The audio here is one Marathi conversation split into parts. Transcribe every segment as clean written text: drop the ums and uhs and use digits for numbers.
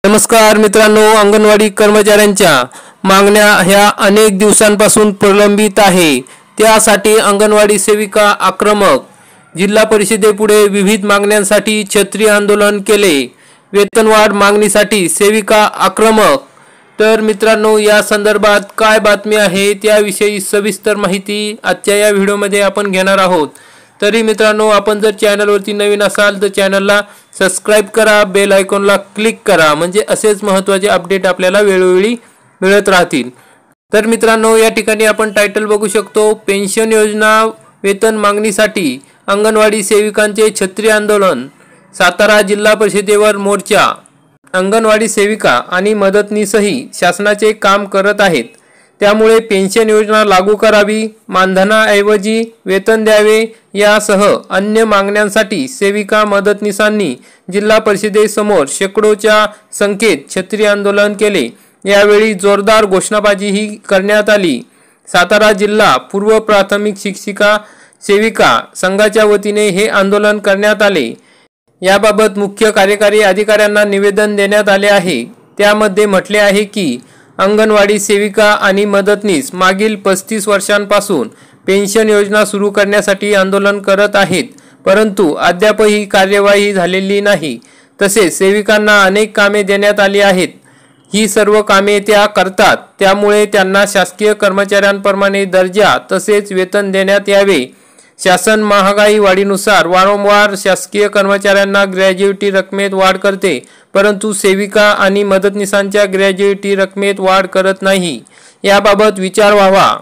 नमस्कार मित्रांनो, अंगणवाडी कर्मचाऱ्यांच्या मागण्या ह्या अनेक दिवसांपासून प्रलंबित आहे। त्यासाठी अंगणवाडी सेविका आक्रमक जिल्हा परिषदेपुढे विविध मागण्यांसाठी छत्री आंदोलन केले। वेतनवाढ मागणीसाठी सेविका आक्रमक। तर मित्रांनो, या संदर्भात काय बातमी आहे त्याविषयी सविस्तर माहिती आजच्या या व्हिडिओमध्ये आपण घेणार आहोत। तरी मित्रांनो, आपण जर चॅनलवरती नवीन असाल तर चॅनलला सबस्क्राइब करा, बेल आयकॉनला क्लिक करा, म्हणजे असेच महत्त्वाचे अपडेट आपल्याला वेळोवेळी मिळत राहतील। तर मित्रांनो, या ठिकाणी आपण टायटल बघू शकतो, पेन्शन योजना वेतन मागणीसाठी अंगणवाडी सेविकांचे छत्री आंदोलन, सातारा जिल्हा परिषदेवर मोर्चा। अंगणवाडी सेविका आणि मदतनीसही शासनाचे काम करत आहेत, त्यामुळे पेन्शन योजना लागू करावी, मानधनाऐवजी वेतन द्यावे यासह अन्य मागण्यांसाठी सेविका मदतनीसांनी जिल्हा परिषदेसमोर शेकडोच्या संख्येत छत्री आंदोलन केले। यावेळी जोरदार घोषणाबाजीही करण्यात आली। सातारा जिल्हा पूर्व प्राथमिक शिक्षिका सेविका संघाच्या वतीने हे आंदोलन करण्यात आले। याबाबत मुख्य कार्यकारी अधिकाऱ्यांना निवेदन देण्यात आले आहे। त्यामध्ये म्हटले आहे की अंगणवाडी सेविका आणि मदतनीस मागील 35 वर्षांपासून पेन्शन योजना सुरू करण्यासाठी आंदोलन करत आहेत, परंतु अद्यापही कार्यवाही झालेली नाही। तसेच सेविकांना अनेक कामे देण्यात आली आहेत, ही सर्व कामे त्या करतात, त्यामुळे त्यांना शासकीय कर्मचाऱ्यांप्रमाणे दर्जा तसेच वेतन देण्यात यावे। शासन महागाई वाढीनुसार वारंवार शासकीय कर्मचाऱ्यांना ग्रॅज्युइटी रकमेत वाढ करते, परंतु सेविका आणि मदतनीसांच्या ग्रॅज्युइटी रकमेत वाढ करत नाही। याबाबत विचार व्हावा।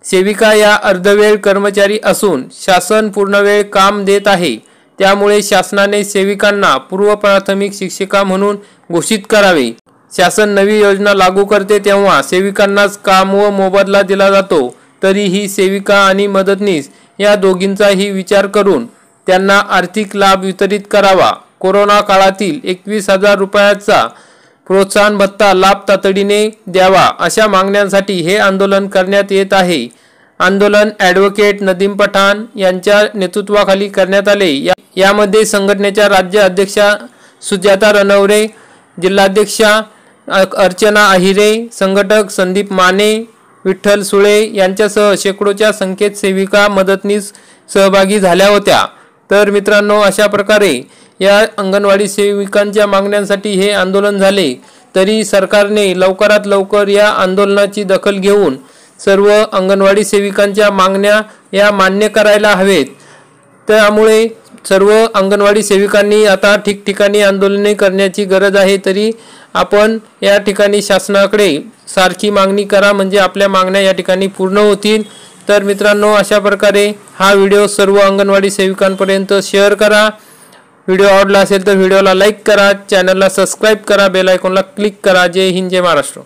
सेविका या अर्धवेळ कर्मचारी असून शासन पूर्णवेळ काम देत आहे, त्यामुळे शासनाने सेविकांना पूर्व प्राथमिक शिक्षिका म्हणून घोषित करावे। शासन नवी योजना लागू करते तेव्हा सेविकांनाच काम व मोबदला दिला जातो, तरीही सेविका आणि मदतनीस या दोघींचाही विचार करून त्यांना आर्थिक लाभ वितरित करावा। कोरोना काळातील 21,000 रुपयाचा प्रोत्साहन भत्ता लाभ तातडीने द्यावा, अशा मागण्यांसाठी हे आंदोलन करण्यात येत आहे। आंदोलन ॲडव्होकेट नदीम पठाण यांच्या नेतृत्वाखाली करण्यात आले। यामध्ये संघटनेच्या राज्य अध्यक्षा सुजाता रणवरे, जिल्हाध्यक्षा अर्चना आहिरे, संघटक संदीप माने, विठ्ठल सुळे यांच्यासह शेकडोच्या संख्येत सेविका मदतनीस सहभागी झाल्या होत्या। तर मित्रांनो, अशा प्रकारे या अंगणवाडी सेविकांच्या मागण्यांसाठी हे आंदोलन झाले। तरी सरकारने लवकरात लवकर या आंदोलनाची दखल घेऊन सर्व अंगणवाडी सेविकांच्या मागण्या या मान्य करायला हवेत। त्यामुळे सर्व अंगणवाडी सेविकांनी आता ठिकठिकाणी आंदोलने करण्याची गरज आहे। तरी आपण या ठिकाणी शासनाकडे सारखी मागणी करा, म्हणजे आपल्या मागण्या या ठिकाणी पूर्ण होतील। तर मित्रांनो, अशा प्रकारे हा व्हिडिओ सर्व अंगणवाडी सेविकांपर्यंत शेअर करा। व्हिडिओ आवडला असेल तर व्हिडिओला लाईक करा, चॅनलला सबस्क्राइब करा, बेल आयकॉनला क्लिक करा। जय हिंद, जय महाराष्ट्र।